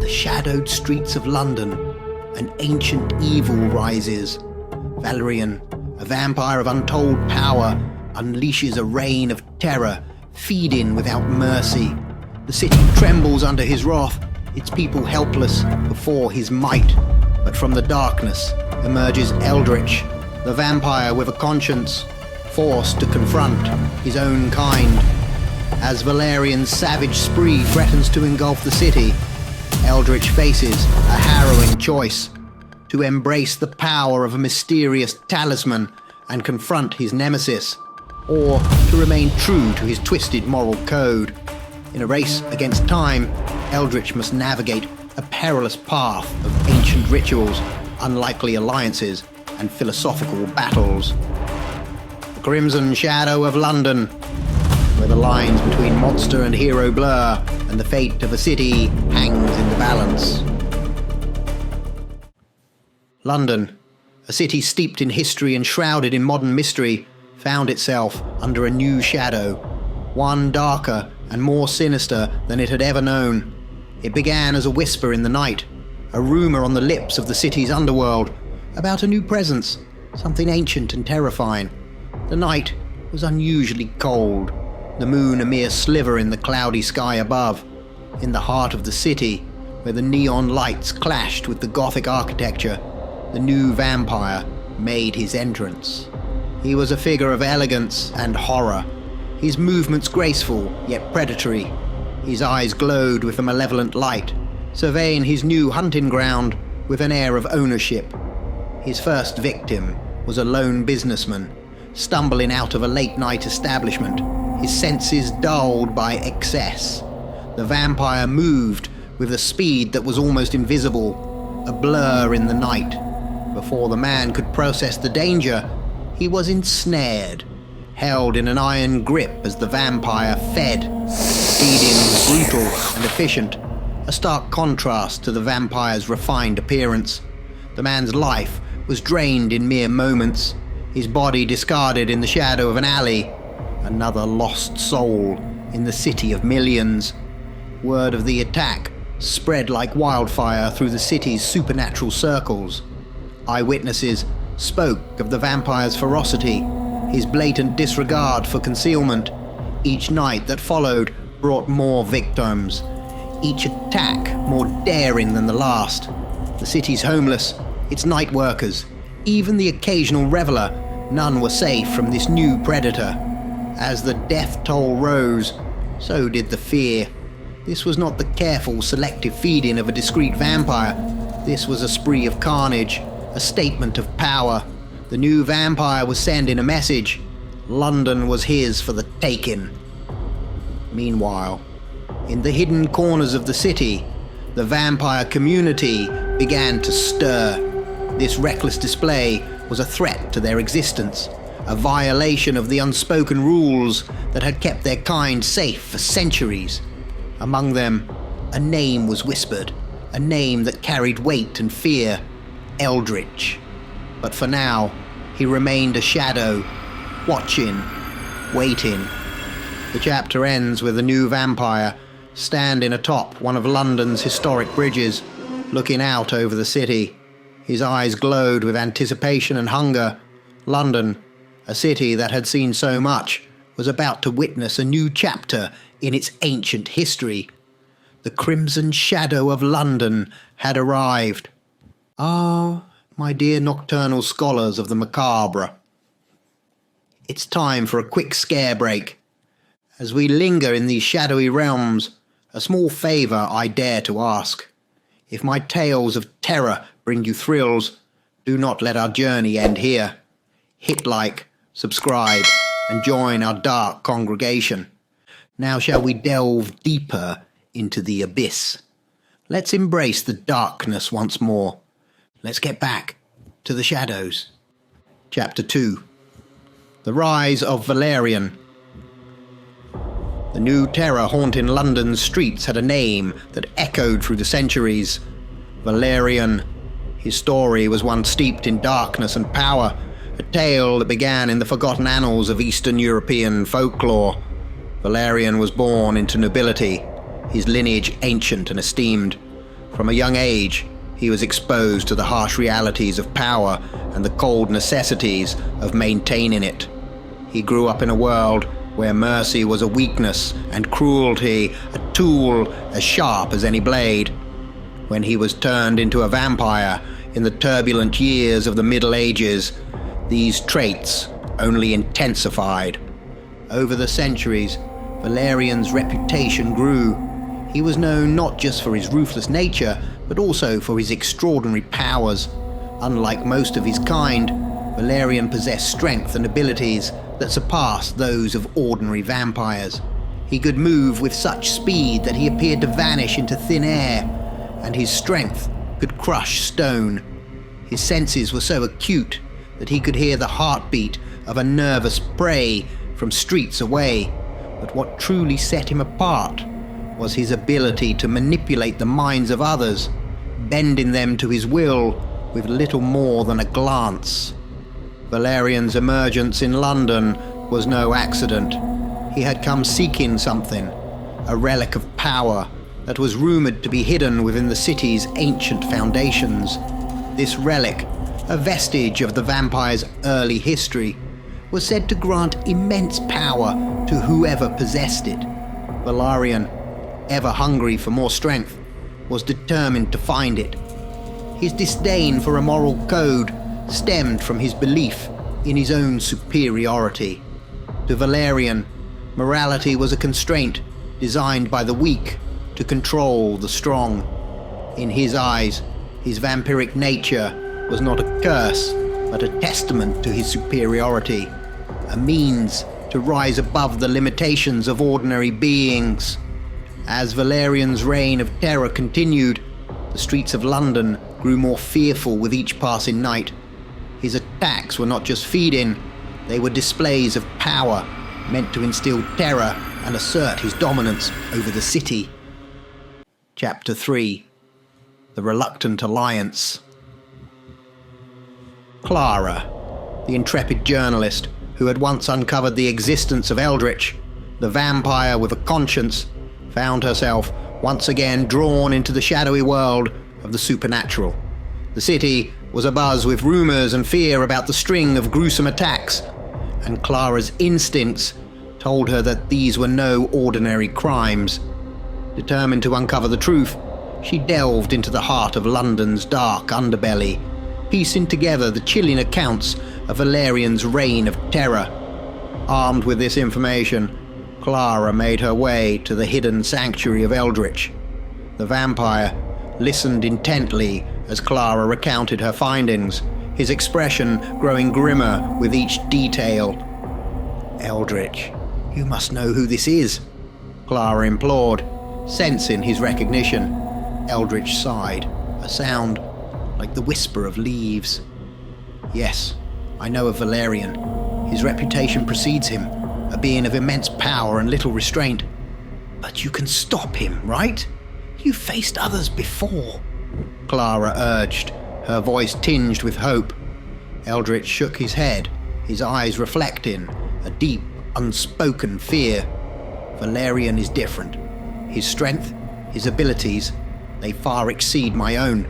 the shadowed streets of London, an ancient evil rises. Valerian, a vampire of untold power, unleashes a reign of terror, feeding without mercy. The city trembles under his wrath, its people helpless before his might. But from the darkness emerges Eldritch, the vampire with a conscience, forced to confront his own kind. As Valerian's savage spree threatens to engulf the city, Eldritch faces a harrowing choice: to embrace the power of a mysterious talisman and confront his nemesis, or to remain true to his twisted moral code. In a race against time, Eldritch must navigate a perilous path of ancient rituals, unlikely alliances, and philosophical battles. The Crimson Shadow of London, where the lines between monster and hero blur, and the fate of a city hangs in the balance. London, a city steeped in history and shrouded in modern mystery, found itself under a new shadow, one darker and more sinister than it had ever known. It began as a whisper in the night, a rumor on the lips of the city's underworld, about a new presence, something ancient and terrifying. The night was unusually cold, the moon a mere sliver in the cloudy sky above. In the heart of the city, where the neon lights clashed with the Gothic architecture, the new vampire made his entrance. He was a figure of elegance and horror, his movements graceful yet predatory. His eyes glowed with a malevolent light, surveying his new hunting ground with an air of ownership. His first victim was a lone businessman, stumbling out of a late-night establishment, his senses dulled by excess. The vampire moved with a speed that was almost invisible, a blur in the night. Before the man could process the danger, he was ensnared, held in an iron grip as the vampire fed. Feeding was brutal and efficient, a stark contrast to the vampire's refined appearance. The man's life was drained in mere moments, his body discarded in the shadow of an alley, another lost soul in the city of millions. Word of the attack spread like wildfire through the city's supernatural circles. Eyewitnesses spoke of the vampire's ferocity, his blatant disregard for concealment. Each night that followed brought more victims, each attack more daring than the last. The city's homeless, its night workers, even the occasional reveler, none were safe from this new predator. As the death toll rose, so did the fear. This was not the careful, selective feeding of a discreet vampire. This was a spree of carnage, a statement of power. The new vampire was sending a message. London was his for the taking. Meanwhile, in the hidden corners of the city, the vampire community began to stir. This reckless display was a threat to their existence, a violation of the unspoken rules that had kept their kind safe for centuries. Among them, a name was whispered, a name that carried weight and fear: Eldritch. But for now, he remained a shadow, watching, waiting. The chapter ends with a new vampire standing atop one of London's historic bridges, looking out over the city. His eyes glowed with anticipation and hunger. London, a city that had seen so much, was about to witness a new chapter in its ancient history. The Crimson Shadow of London had arrived. Ah, my dear nocturnal scholars of the macabre. It's time for a quick scare break. As we linger in these shadowy realms, a small favour I dare to ask. If my tales of terror bring you thrills, do not let our journey end here. Hit like, subscribe, and join our dark congregation. Now shall we delve deeper into the abyss. Let's embrace the darkness once more. Let's get back to the shadows. Chapter 2. The Rise of Valyrian. The new terror haunting London's streets had a name that echoed through the centuries: Valerian. His story was one steeped in darkness and power, a tale that began in the forgotten annals of Eastern European folklore. Valerian was born into nobility, his lineage ancient and esteemed. From a young age, he was exposed to the harsh realities of power and the cold necessities of maintaining it. He grew up in a world where mercy was a weakness and cruelty a tool as sharp as any blade. When he was turned into a vampire in the turbulent years of the Middle Ages, these traits only intensified. Over the centuries, Valerian's reputation grew. He was known not just for his ruthless nature, but also for his extraordinary powers. Unlike most of his kind, Valerian possessed strength and abilities that surpassed those of ordinary vampires. He could move with such speed that he appeared to vanish into thin air, and his strength could crush stone. His senses were so acute that he could hear the heartbeat of a nervous prey from streets away. But what truly set him apart was his ability to manipulate the minds of others, bending them to his will with little more than a glance. Valerian's emergence in London was no accident. He had come seeking something, a relic of power that was rumoured to be hidden within the city's ancient foundations. This relic, a vestige of the vampire's early history, was said to grant immense power to whoever possessed it. Valerian, ever hungry for more strength, was determined to find it. His disdain for a moral code stemmed from his belief in his own superiority. To Valerian, morality was a constraint designed by the weak to control the strong. In his eyes, his vampiric nature was not a curse, but a testament to his superiority, a means to rise above the limitations of ordinary beings. As Valerian's reign of terror continued, the streets of London grew more fearful with each passing night. His attacks were not just feeding, they were displays of power meant to instill terror and assert his dominance over the city. Chapter 3. The Reluctant Alliance. Clara, the intrepid journalist who had once uncovered the existence of Eldritch, the vampire with a conscience, found herself once again drawn into the shadowy world of the supernatural. The city was abuzz with rumors and fear about the string of gruesome attacks, and Clara's instincts told her that these were no ordinary crimes. Determined to uncover the truth, she delved into the heart of London's dark underbelly, piecing together the chilling accounts of Valerian's reign of terror. Armed with this information, Clara made her way to the hidden sanctuary of Eldritch. The vampire listened intently as Clara recounted her findings, his expression growing grimmer with each detail. "Eldritch, you must know who this is," Clara implored, sensing his recognition. Eldritch sighed, a sound like the whisper of leaves. "Yes, I know of Valerian. His reputation precedes him, a being of immense power and little restraint. But you can stop him, right? You've faced others before," Clara urged, her voice tinged with hope. Eldritch shook his head, his eyes reflecting a deep, unspoken fear. "Valerian is different. His strength, his abilities, they far exceed my own.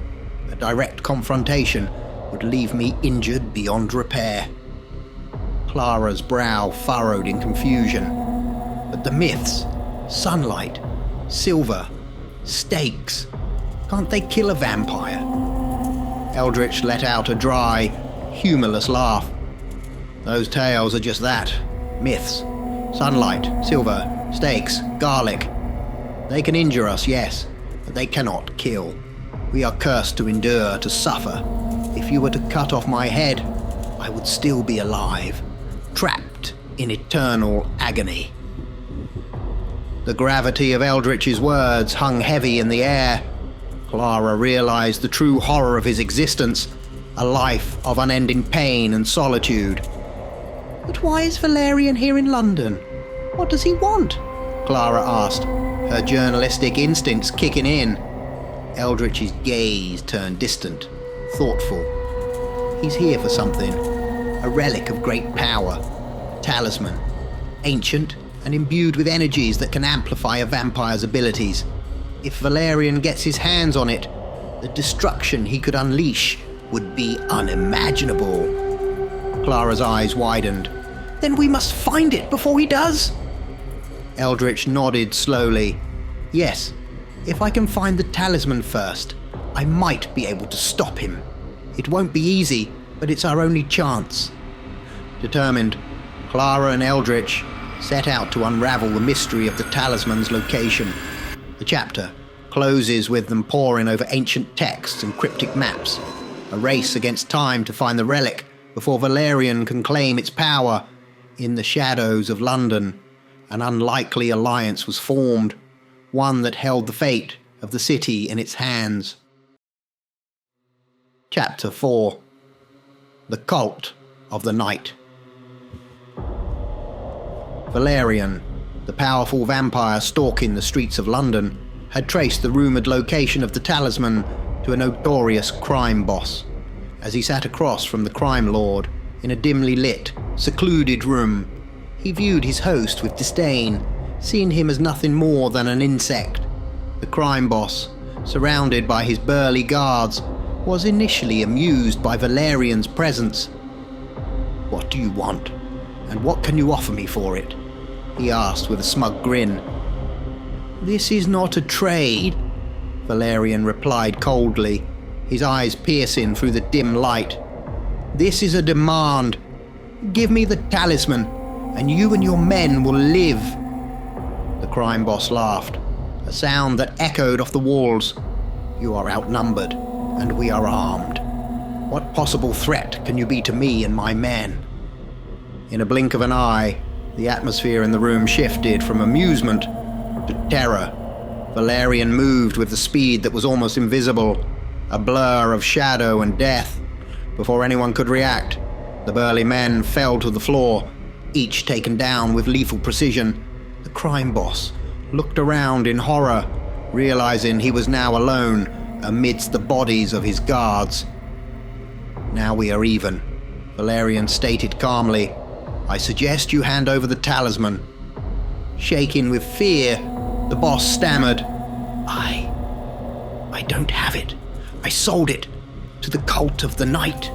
A direct confrontation would leave me injured beyond repair." Clara's brow furrowed in confusion. "But the myths, sunlight, silver, stakes, can't they kill a vampire?" Eldritch let out a dry, humorless laugh. "Those tales are just that, myths. Sunlight, silver, stakes, garlic. They can injure us, yes, but they cannot kill. We are cursed to endure, to suffer. If you were to cut off my head, I would still be alive, trapped in eternal agony." The gravity of Eldritch's words hung heavy in the air. Clara realized the true horror of his existence, a life of unending pain and solitude. "But why is Valerian here in London? What does he want?" Clara asked, her journalistic instincts kicking in. Eldritch's gaze turned distant, thoughtful. "He's here for something, a relic of great power, a talisman, ancient and imbued with energies that can amplify a vampire's abilities. If Valerian gets his hands on it, the destruction he could unleash would be unimaginable. Clara's eyes widened. Then we must find it before he does? Eldritch nodded slowly. Yes, if I can find the talisman first, I might be able to stop him. It won't be easy, but it's our only chance. Determined, Clara and Eldritch set out to unravel the mystery of the talisman's location. The chapter closes with them poring over ancient texts and cryptic maps, a race against time to find the relic before Valerian can claim its power. In the shadows of London, an unlikely alliance was formed, one that held the fate of the city in its hands. Chapter 4. The Cult of the Night. Valerian, the powerful vampire stalking the streets of London, had traced the rumoured location of the talisman to a notorious crime boss. As he sat across from the crime lord in a dimly lit, secluded room, he viewed his host with disdain, seeing him as nothing more than an insect. The crime boss, surrounded by his burly guards, was initially amused by Valerian's presence. "What do you want, and what can you offer me for it?" he asked with a smug grin. "This is not a trade," Valerian replied coldly, his eyes piercing through the dim light. "This is a demand. Give me the talisman, and you and your men will live." The crime boss laughed, a sound that echoed off the walls. "You are outnumbered, and we are armed. What possible threat can you be to me and my men?" In a blink of an eye, the atmosphere in the room shifted from amusement to terror. Valerian moved with the speed that was almost invisible, a blur of shadow and death. Before anyone could react, the burly men fell to the floor, each taken down with lethal precision. The crime boss looked around in horror, realizing he was now alone amidst the bodies of his guards. "Now we are even," Valerian stated calmly. "I suggest you hand over the talisman." Shaking with fear, the boss stammered, I don't have it. I sold it to the Cult of the Night."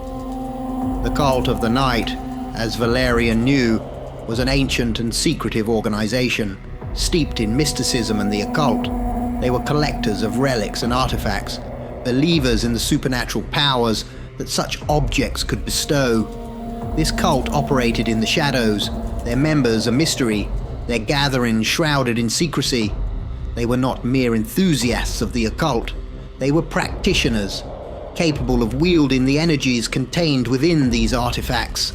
The Cult of the Night, as Valerian knew, was an ancient and secretive organization, steeped in mysticism and the occult. They were collectors of relics and artifacts, believers in the supernatural powers that such objects could bestow. This cult operated in the shadows, their members a mystery, their gatherings shrouded in secrecy. They were not mere enthusiasts of the occult. They were practitioners, capable of wielding the energies contained within these artifacts.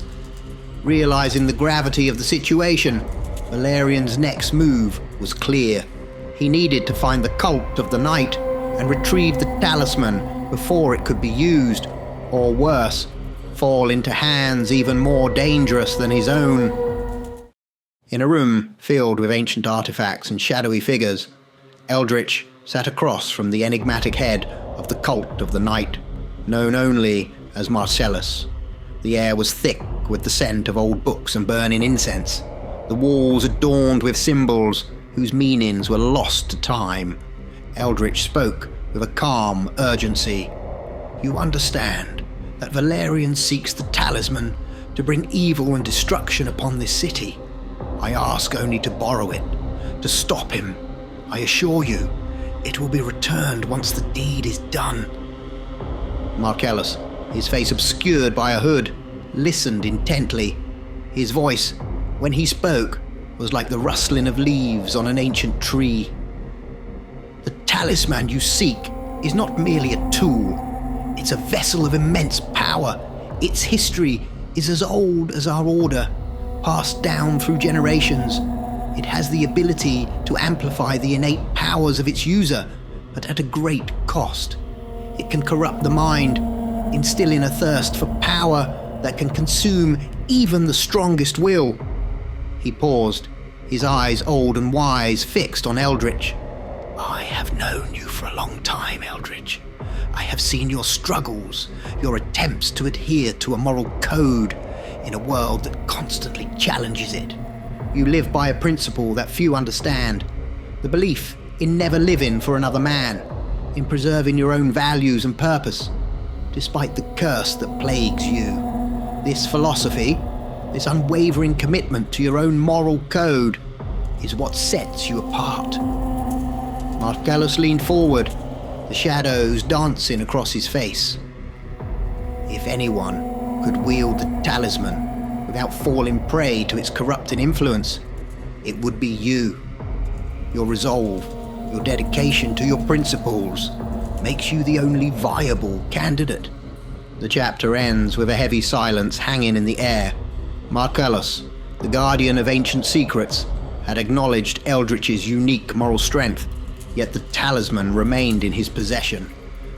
Realizing the gravity of the situation, Valerian's next move was clear. He needed to find the Cult of the Night and retrieve the talisman before it could be used, or worse, fall into hands even more dangerous than his own. In a room filled with ancient artifacts and shadowy figures, Eldritch sat across from the enigmatic head of the Cult of the Night, known only as Marcellus. The air was thick with the scent of old books and burning incense, the walls adorned with symbols whose meanings were lost to time. Eldritch spoke with a calm urgency. "You understand that Valerian seeks the talisman to bring evil and destruction upon this city. I ask only to borrow it, to stop him. I assure you, it will be returned once the deed is done." Marcellus, his face obscured by a hood, listened intently. His voice, when he spoke, was like the rustling of leaves on an ancient tree. "The talisman you seek is not merely a tool. It's a vessel of immense power. Its history is as old as our order, passed down through generations. It has the ability to amplify the innate powers of its user, but at a great cost. It can corrupt the mind, instilling a thirst for power that can consume even the strongest will." He paused, his eyes old and wise fixed on Eldritch. "I have known you for a long time, Eldritch. I have seen your struggles, your attempts to adhere to a moral code in a world that constantly challenges it. You live by a principle that few understand, the belief in never living for another man. in preserving your own values and purpose, despite the curse that plagues you. This philosophy, this unwavering commitment to your own moral code, is what sets you apart. Marcellus leaned forward, the shadows dancing across his face. If anyone could wield the talisman without falling prey to its corrupting influence, it would be you. Your resolve, your dedication to your principles, makes you the only viable candidate. The chapter ends with a heavy silence hanging in the air. Marcellus, the guardian of ancient secrets, had acknowledged Eldritch's unique moral strength, yet the talisman remained in his possession.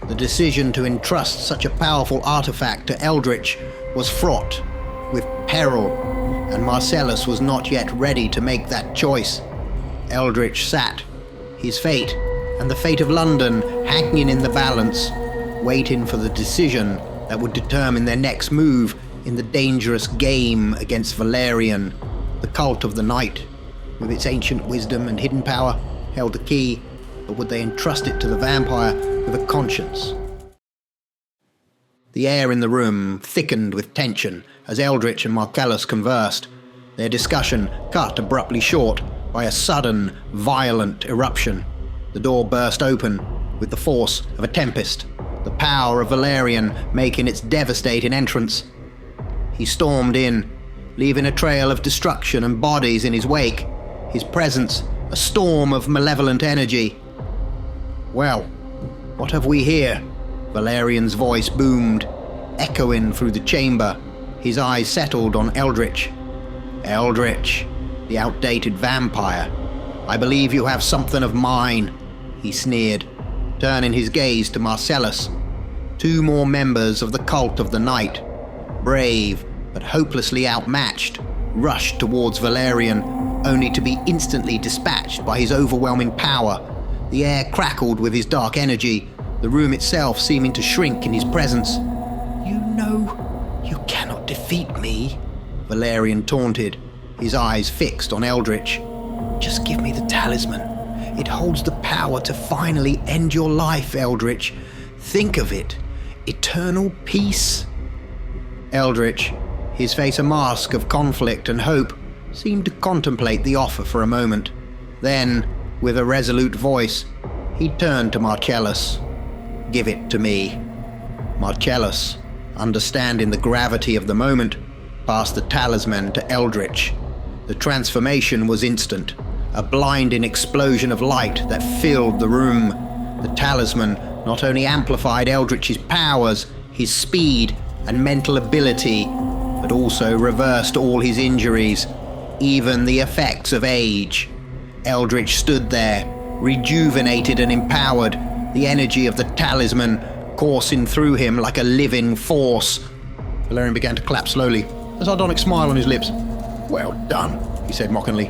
The decision to entrust such a powerful artifact to Eldritch was fraught with peril, and Marcellus was not yet ready to make that choice. Eldritch sat, his fate and the fate of London hanging in the balance, waiting for the decision that would determine their next move in the dangerous game against Valerian. The cult of the night, with its ancient wisdom and hidden power, held the key, but would they entrust it to the vampire with a conscience? The air in the room thickened with tension as Eldritch and Marcellus conversed, their discussion cut abruptly short by a sudden, violent eruption. The door burst open with the force of a tempest, the power of Valerian making its devastating entrance. He stormed in, leaving a trail of destruction and bodies in his wake, his presence a storm of malevolent energy. "Well, what have we here?" Valerian's voice boomed, echoing through the chamber. His eyes settled on Eldritch. "Eldritch, the outdated vampire. I believe you have something of mine," he sneered, turning his gaze to Marcellus. Two more members of the cult of the night, brave but hopelessly outmatched, rushed towards Valerian, only to be instantly dispatched by his overwhelming power. The air crackled with his dark energy, the room itself seeming to shrink in his presence. "You know you cannot defeat me," Valerian taunted, his eyes fixed on Eldritch. "Just give me the talisman. It holds the power to finally end your life, Eldritch. Think of it. Eternal peace." Eldritch, his face a mask of conflict and hope, seemed to contemplate the offer for a moment. Then, with a resolute voice, he turned to Marcellus. "Give it to me." Marcellus, understanding the gravity of the moment, passed the talisman to Eldritch. The transformation was instant, a blinding explosion of light that filled the room. The talisman not only amplified Eldritch's powers, his speed and mental ability, but also reversed all his injuries, even the effects of age. Eldritch stood there, rejuvenated and empowered, the energy of the talisman coursing through him like a living force. Valerian began to clap slowly, a sardonic smile on his lips. "Well done," he said mockingly.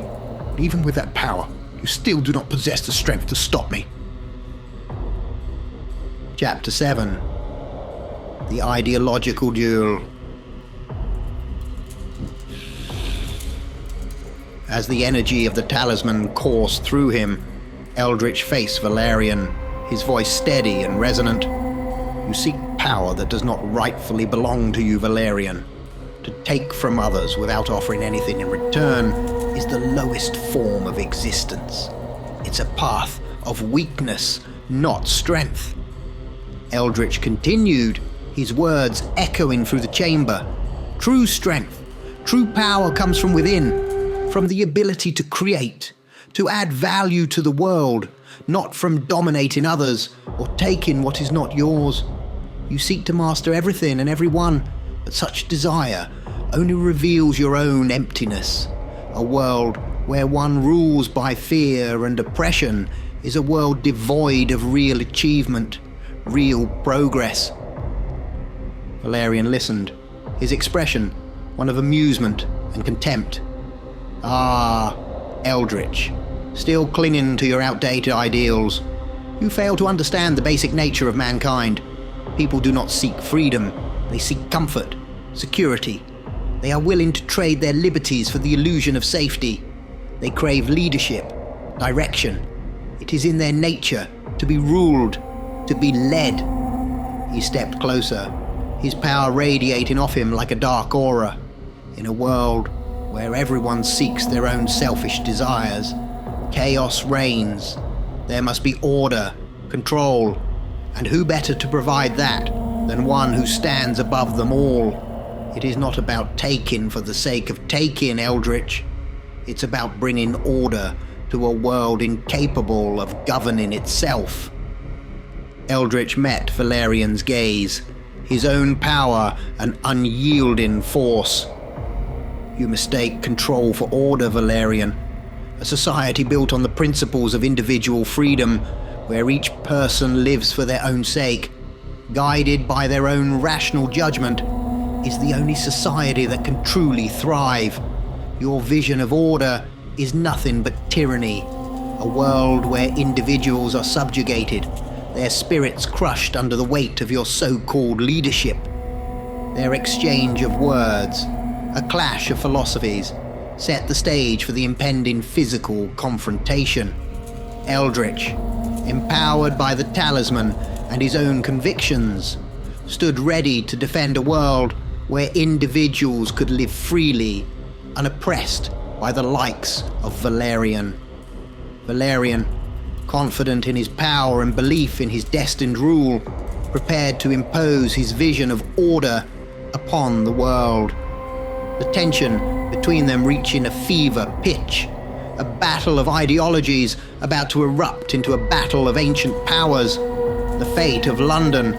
"Even with that power, you still do not possess the strength to stop me." Chapter 7. The Ideological Duel. As the energy of the talisman coursed through him, Eldritch faced Valerian, his voice steady and resonant. "You seek power that does not rightfully belong to you, Valerian. To take from others without offering anything in return is the lowest form of existence. It's a path of weakness, not strength." Eldritch continued, his words echoing through the chamber. "True strength, true power comes from within, from the ability to create, to add value to the world, not from dominating others or taking what is not yours. You seek to master everything and everyone, but such desire only reveals your own emptiness. A world where one rules by fear and oppression is a world devoid of real achievement, real progress." Valerian listened, his expression one of amusement and contempt. "Ah, Eldritch, still clinging to your outdated ideals. You fail to understand the basic nature of mankind. People do not seek freedom, they seek comfort, security. They are willing to trade their liberties for the illusion of safety. They crave leadership, direction. It is in their nature to be ruled, to be led. He stepped closer, his power radiating off him like a dark aura. In a world where everyone seeks their own selfish desires, chaos reigns. There must be order, control, and who better to provide that than one who stands above them all? It is not about taking for the sake of taking, Eldritch. It's about bringing order to a world incapable of governing itself. Eldritch met Valerian's gaze, his own power an unyielding force. You mistake control for order, Valerian. A society built on the principles of individual freedom, where each person lives for their own sake, guided by their own rational judgment, is the only society that can truly thrive. Your vision of order is nothing but tyranny, a world where individuals are subjugated, their spirits crushed under the weight of your so-called leadership. Their exchange of words, a clash of philosophies, set the stage for the impending physical confrontation. Eldritch, empowered by the Talisman and his own convictions, stood ready to defend a world where individuals could live freely, unoppressed by the likes of Valerian. Valerian, confident in his power and belief in his destined rule, prepared to impose his vision of order upon the world. The tension between them reaching a fever pitch, a battle of ideologies about to erupt into a battle of ancient powers. The fate of London,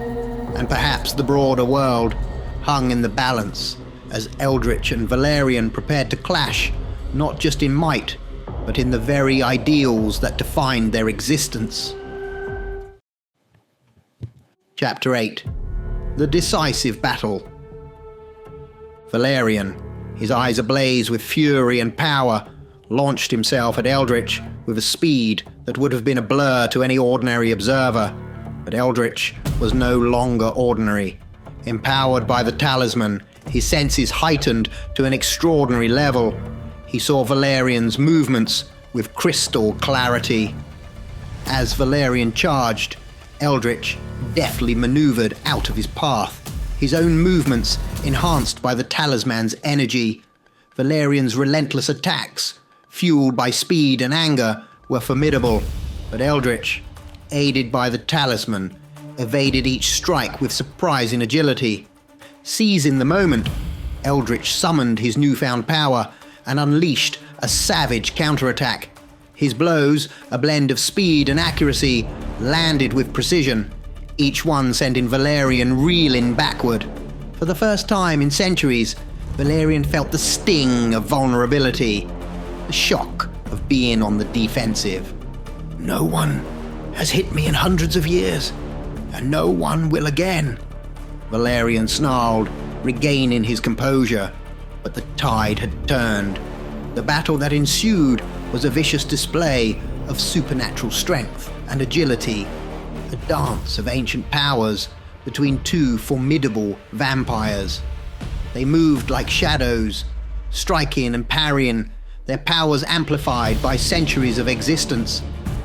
and perhaps the broader world, hung in the balance as Eldritch and Valerian prepared to clash, not just in might, but in the very ideals that defined their existence. Chapter 8. The Decisive Battle. Valerian, his eyes ablaze with fury and power, launched himself at Eldritch with a speed that would have been a blur to any ordinary observer. But Eldritch was no longer ordinary. Empowered by the Talisman, his senses heightened to an extraordinary level. He saw Valerian's movements with crystal clarity. As Valerian charged, Eldritch deftly maneuvered out of his path, his own movements enhanced by the Talisman's energy. Valerian's relentless attacks, fueled by speed and anger, were formidable, but Eldritch, aided by the Talisman, evaded each strike with surprising agility. Seizing the moment, Eldritch summoned his newfound power and unleashed a savage counterattack. His blows, a blend of speed and accuracy, landed with precision, each one sending Valerian reeling backward. For the first time in centuries, Valerian felt the sting of vulnerability, the shock of being on the defensive. No one has hit me in hundreds of years, and no one will again, Valerian snarled, regaining his composure. But the tide had turned. The battle that ensued was a vicious display of supernatural strength and agility, a dance of ancient powers between two formidable vampires. They moved like shadows, striking and parrying, their powers amplified by centuries of existence.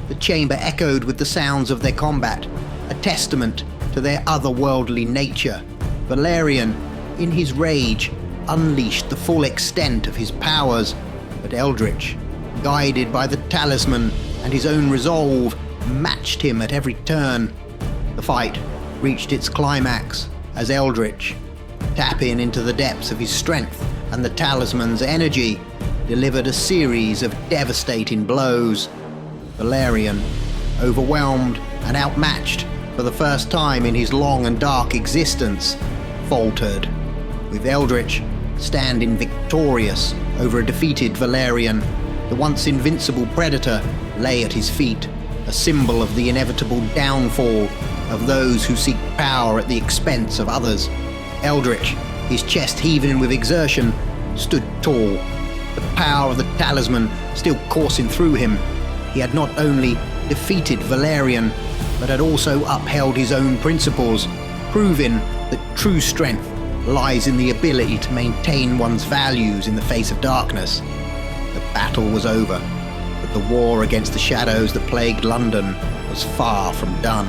The chamber echoed with the sounds of their combat, a testament to their otherworldly nature. Valerian, in his rage, unleashed the full extent of his powers, but Eldritch, guided by the Talisman and his own resolve, matched him at every turn. The fight reached its climax as Eldritch, tapping into the depths of his strength and the Talisman's energy, delivered a series of devastating blows. Valerian, overwhelmed and outmatched for the first time in his long and dark existence, faltered, with Eldritch standing victorious over a defeated Valerian. The once invincible predator lay at his feet, a symbol of the inevitable downfall of those who seek power at the expense of others. Eldritch, his chest heaving with exertion, stood tall, the power of the Talisman still coursing through him. He had not only defeated Valerian, but had also upheld his own principles, proving that true strength lies in the ability to maintain one's values in the face of darkness. The battle was over, but the war against the shadows that plagued London was far from done.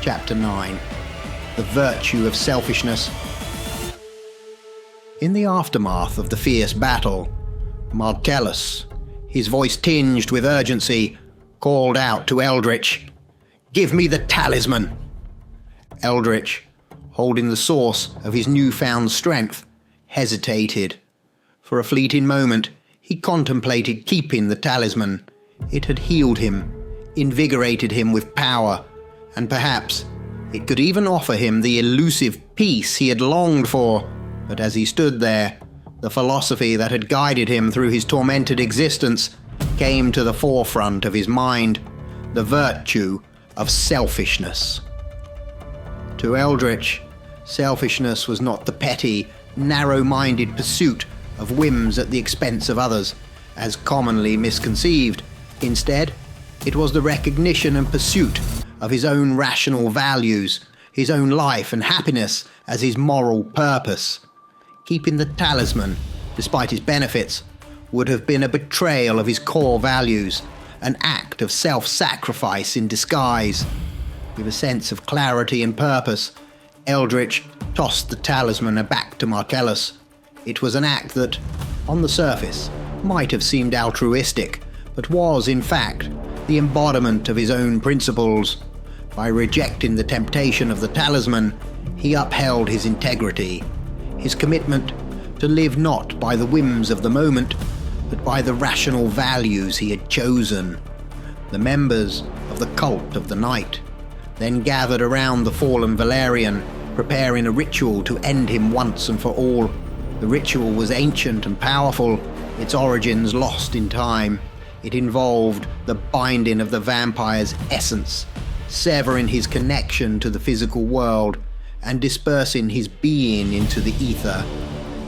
Chapter 9. The Virtue of Selfishness. In the aftermath of the fierce battle, Martellus, his voice tinged with urgency, called out to Eldritch, "Give me the talisman!" Eldritch, holding the source of his newfound strength, hesitated. For a fleeting moment, he contemplated keeping the talisman. It had healed him, invigorated him with power, and perhaps it could even offer him the elusive peace he had longed for. But as he stood there, the philosophy that had guided him through his tormented existence came to the forefront of his mind, the virtue of selfishness. To Eldritch, selfishness was not the petty, narrow-minded pursuit of whims at the expense of others, as commonly misconceived. Instead, it was the recognition and pursuit of his own rational values, his own life and happiness as his moral purpose. Keeping the talisman, despite his benefits, would have been a betrayal of his core values, an act of self-sacrifice in disguise. With a sense of clarity and purpose, Eldritch tossed the talisman back to Martellus. It was an act that, on the surface, might have seemed altruistic, but was, in fact, the embodiment of his own principles. By rejecting the temptation of the talisman, he upheld his integrity, his commitment to live not by the whims of the moment, but by the rational values he had chosen. The members of the Cult of the Night then gathered around the fallen Valerian, preparing a ritual to end him once and for all. The ritual was ancient and powerful, its origins lost in time. It involved the binding of the vampire's essence, severing his connection to the physical world and dispersing his being into the ether.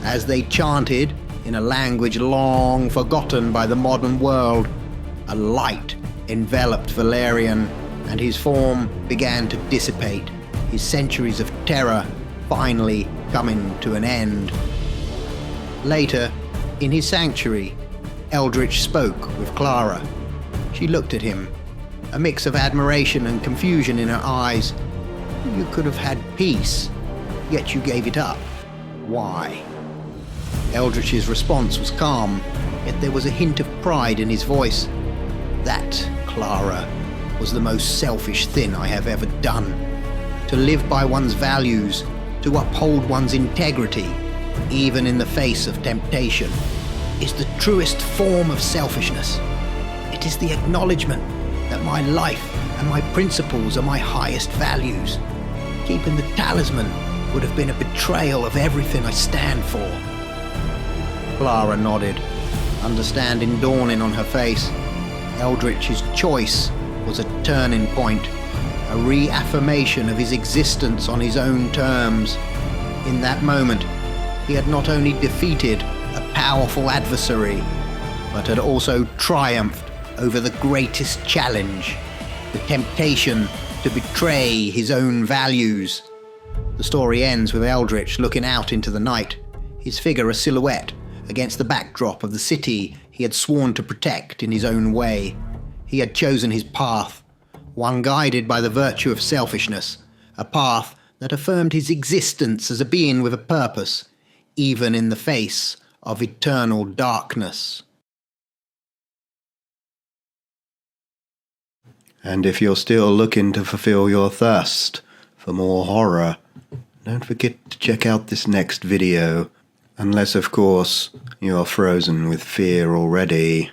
As they chanted, in a language long forgotten by the modern world, a light enveloped Valerian, and his form began to dissipate, his centuries of terror finally coming to an end. Later, in his sanctuary, Eldritch spoke with Clara. She looked at him, a mix of admiration and confusion in her eyes. "You could have had peace, yet you gave it up. Why?" Eldritch's response was calm, yet there was a hint of pride in his voice. "That, Clara, was the most selfish thing I have ever done. To live by one's values, to uphold one's integrity, even in the face of temptation, is the truest form of selfishness. It is the acknowledgement that my life and my principles are my highest values. Keeping the talisman would have been a betrayal of everything I stand for." Clara nodded, understanding dawning on her face. Eldritch's choice was a turning point, a reaffirmation of his existence on his own terms. In that moment, he had not only defeated a powerful adversary, but had also triumphed over the greatest challenge, the temptation to betray his own values. The story ends with Eldritch looking out into the night, his figure a silhouette against the backdrop of the city he had sworn to protect in his own way. He had chosen his path, one guided by the virtue of selfishness, a path that affirmed his existence as a being with a purpose, even in the face of eternal darkness. And if you're still looking to fulfill your thirst for more horror, don't forget to check out this next video, unless of course you're frozen with fear already.